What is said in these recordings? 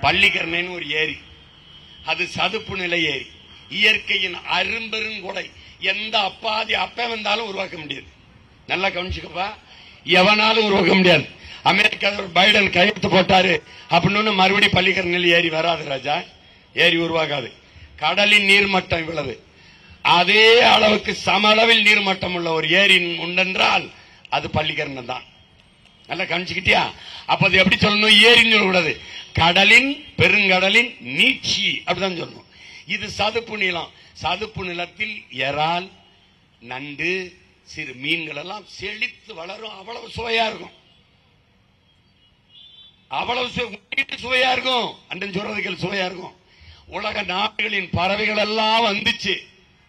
பள்ளிக்கரணைன்னு ஒரு ஏரி, அது சதுப்பு நிலை ஏரி, இயற்கையின் அரும்பெருங்கொடை. எந்த அப்பாதி அப்ப வந்தாலும் உருவாக்க முடியாது. நல்லா கவனிச்சுக்கப்பா, எவனாலும் உருவாக்க முடியாது. அமெரிக்கா பைடன் கையெழுத்து போட்டாரு அப்படின்னு மறுபடியும் பள்ளிக்கரணையில் ஏரி வராது ராஜா, ஏரி உருவாகாது. கடலின் நீர்மட்டம் இவ்வளவு, அதே அளவுக்கு சம அளவில் நீர்மட்டம் உள்ள ஒரு ஏரி உண்டென்றால் அது பள்ளிக்கரணை தான். நல்லா கவனிச்சுக்கிட்டியா? அப்ப அது எப்படி சொல்லணும்? ஏரின்னு சொல்லக்கூடாது, கடலின் பெருங்கடலின் நீட்சி அப்படிதான் சொல்லணும். இது சதுப்பு நிலம். சதுப்பு நிலத்தில் இறால், நண்டு, சிறு மீன்கள் எல்லாம் செழித்து வளரும். அவ்வளவு சுவையா இருக்கும், அவ்வளவு சுவையா இருக்கும். அண்ணன் சொல்றதுக்கு சுவையா இருக்கும். உலக நாடுகளின் பறவைகள் எல்லாம் வந்துச்சு.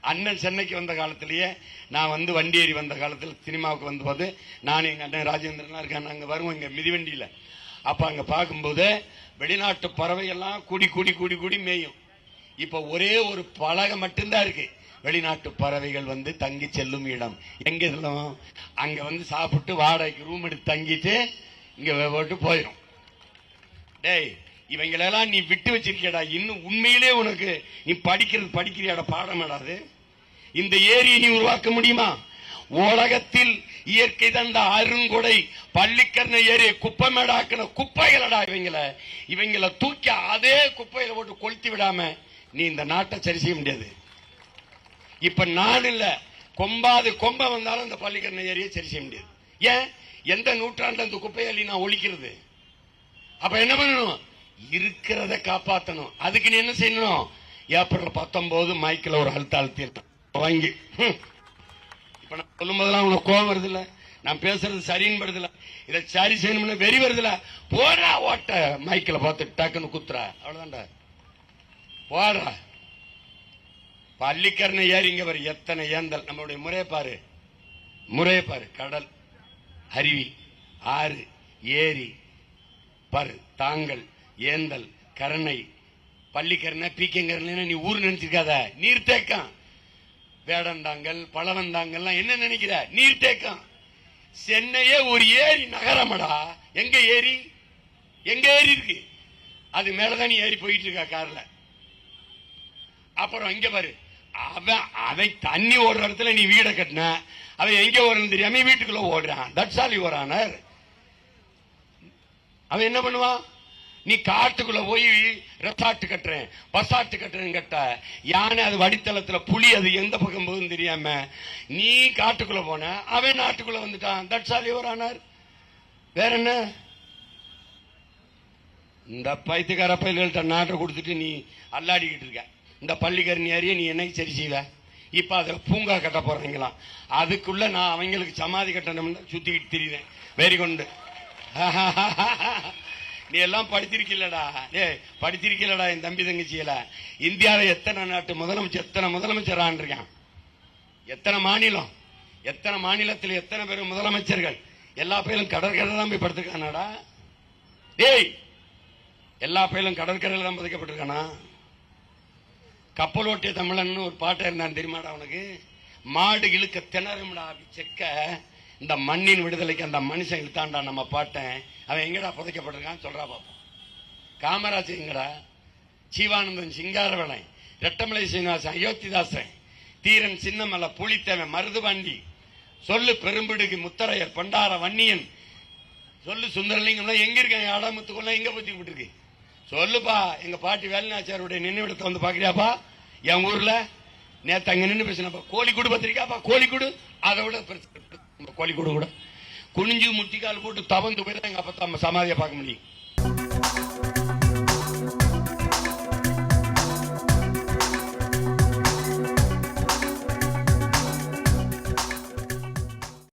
அண்ணன் சென்னைக்கு வந்த காலத்திலேயே, நான் வந்து வண்டி ஏறி வந்த காலத்தில் சினிமாவுக்கு வந்த போது, நான் எங்க அண்ணன் ராஜேந்திரனா இருக்கான், அங்க வருவோம் இங்க மிதிவண்டியில. அப்ப அங்க பார்க்கும்போது வெளிநாட்டு பறவைகள்லாம் கூடி கூடி கூடி கூடி மேயும். இப்ப ஒரே ஒரு பலகை மட்டும்தான் இருக்கு, வெளிநாட்டு பறவைகள் வந்து தங்கி செல்லும் இடம். எங்க இருந்தோம்? அங்க வந்து சாப்பிட்டு வாடகைக்கு ரூம் எடுத்து தங்கிட்டு இங்க போட்டு போயிடும். டேய், இவங்களெல்லாம் நீ விட்டு வச்சிருக்கடா. இன்னும் உண்மையிலே உனக்கு நீ படிக்கிறியாட பாடமாடாது. இந்த ஏரியை நீ உருவாக்க முடியுமா? உலகத்தில் இயற்கை தந்த அருங்கொடை பள்ளிக்கரணை ஏரி குப்பைமேடாக்கின குப்பைகளடா இவங்களை தூக்கி அதே குப்பையில போட்டு கொளுத்தி விடாம நீ இந்த நாட்டை சரி செய்ய முடியாது. இப்ப நான் இல்ல, கொம்ப வந்தாலும் இந்த பள்ளிக்கரணை ஏரியை சரி செய்ய முடியாது. ஏன்? எந்த நூற்றாண்டு அந்த குப்பையை நான் ஒழிக்கிறது? அப்ப என்ன பண்ணணும்? இருக்கிறத காப்பாற்றணும். அதுக்கு நீ என்ன செய்யணும்? ஏப்ரல் 19 மைக்கில் ஒரு அழுத்தி வாங்கி, இப்ப நான் சொல்லும் போதெல்லாம் உனக்கு கோபம் வருது இல்ல, நான் பேசுறது சரின்னு படுதுல, இதை சரி செய்யணும்னு வெறி வருதுல, போடா ஓட்ட மைக்கில் பார்த்து டக்குன்னு குத்துறா, அவ்வளவுதான்டா, போடுறா. பள்ளிக்கரணை ஏறி இங்க வரும் எத்தனை ஏந்தல். நம்மளுடைய முறையை பாரு. கடல், அருவி, ஆறு, ஏரி பாரு, தாங்கல், ஏந்தல், கரணை, பள்ளிக்கரணை, பீக்கங்கரணை. நீ ஊர் நினைச்சிருக்காத, நீர்த்தேக்கம். வேடந்தாங்கல், பழவந்தாங்கல் என்ன நினைக்கிற? நீர்த்தேக்கம். சென்னையே ஒரு ஏரி நகரமடா. எங்க ஏரி இருக்கு? அது மேலதான் நீ ஏறி போயிட்டு இருக்கா கார்ல. அப்புறம் இங்க பாரு, அவன் தண்ணி ஓடுற இடத்துல நீ வீடை கட்டின, அவன் எங்க ஓடுறது தெரியாம வீட்டுக்குள்ள ஓடுறான். That's all your honour. அவன் என்ன பண்ணுவான்? நீ காட்டுக்குள்ள போய் ரெசார்ட் கட்டுறேன், பசார்ட் கட்டுறேன்னு கட்ட, யானை அது வடித்தளத்துல, புலி அது எந்த பக்கம் போகுதுன்னு தெரியாம நீ காட்டுக்குள்ள போன, அவன் நாட்டுக்குள்ள வந்துட்டான். That's all your honour. வேற என்ன? இந்த பைத்தியக்கார பயில்கள்ட்ட நாட்டை கொடுத்துட்டு நீ அல்லாடிக்கிட்டு இருக்க. இந்த பள்ளிக்கரணை ஏரியை நீ என்னைக்கு சரி செய்வ? இப்ப அதுல பூங்கா கட்ட போறீங்களாம். அதுக்குள்ள நான் அவங்களுக்கு சமாதி கட்டணும்னு சுத்திக்கிட்டு தெரியுறேன். வெரி குண்டு. நீ எல்லாம் படித்திருக்கலடா, என் தம்பி தங்கச்சியில. இந்தியாவில் எத்தனை நாட்டு முதலமைச்சர், எத்தனை முதலமைச்சர் ஆண்டிருக்கான்? எத்தனை மாநிலத்தில் எத்தனை பேர் முதலமைச்சர்கள்? எல்லா பேரும் கடற்கரை தான் போய் படுத்திருக்கானாடா. டேய், எல்லா பேரும் கடற்கரையில் தான் பதுக்கப்பட்டிருக்கானா? கப்பலோட்டிய தமிழன் ஒரு பாட்டை இருந்தான் தெரியுமாடா உனக்கு? மாடு இழுக்க திணறும்டா செக்க, இந்த மண்ணின் விடுதலைக்கு அந்த மனுஷன் இழுத்தாண்டா நம்ம பாட்டேன். அவன் எங்கடா புதைக்கப்பட்டிருக்கான் சொல்றா பாப்போம். காமராஜ் எங்கடா? ஜீவானந்தன், சிங்காரவேளை, ரெட்டமலை சீனிவாசன், அயோத்திதாசன், தீரன், சின்னமலை, புலித்தேவன், மருதுபாண்டி, சொல்லு பெரும்பிடுகு, முத்தரையர், பண்டார, வன்னியன், சொல்லு சுந்தரலிங்கம் எங்க இருக்க? ஆடாமுத்துக்குள்ள எங்க பத்தி விட்டுருக்கு? சொல்லுப்பா. எங்க பாட்டி வேலுநாச்சியாருடைய நினைவிடத்தை வந்து பாக்குறியாப்பா? என் ஊர்ல நேத்து அங்க நின்று பேசினப்பா. கோழிக்கூடு பத்திரிக்காப்பா, கோழிக்கூடு. அதை விட கோழிக்கூடு கூட குனிஞ்சு முட்டிக்கால் போட்டு தவந்து போய் தான் எங்க அப்பா சமாதியை பார்க்க முடியும்.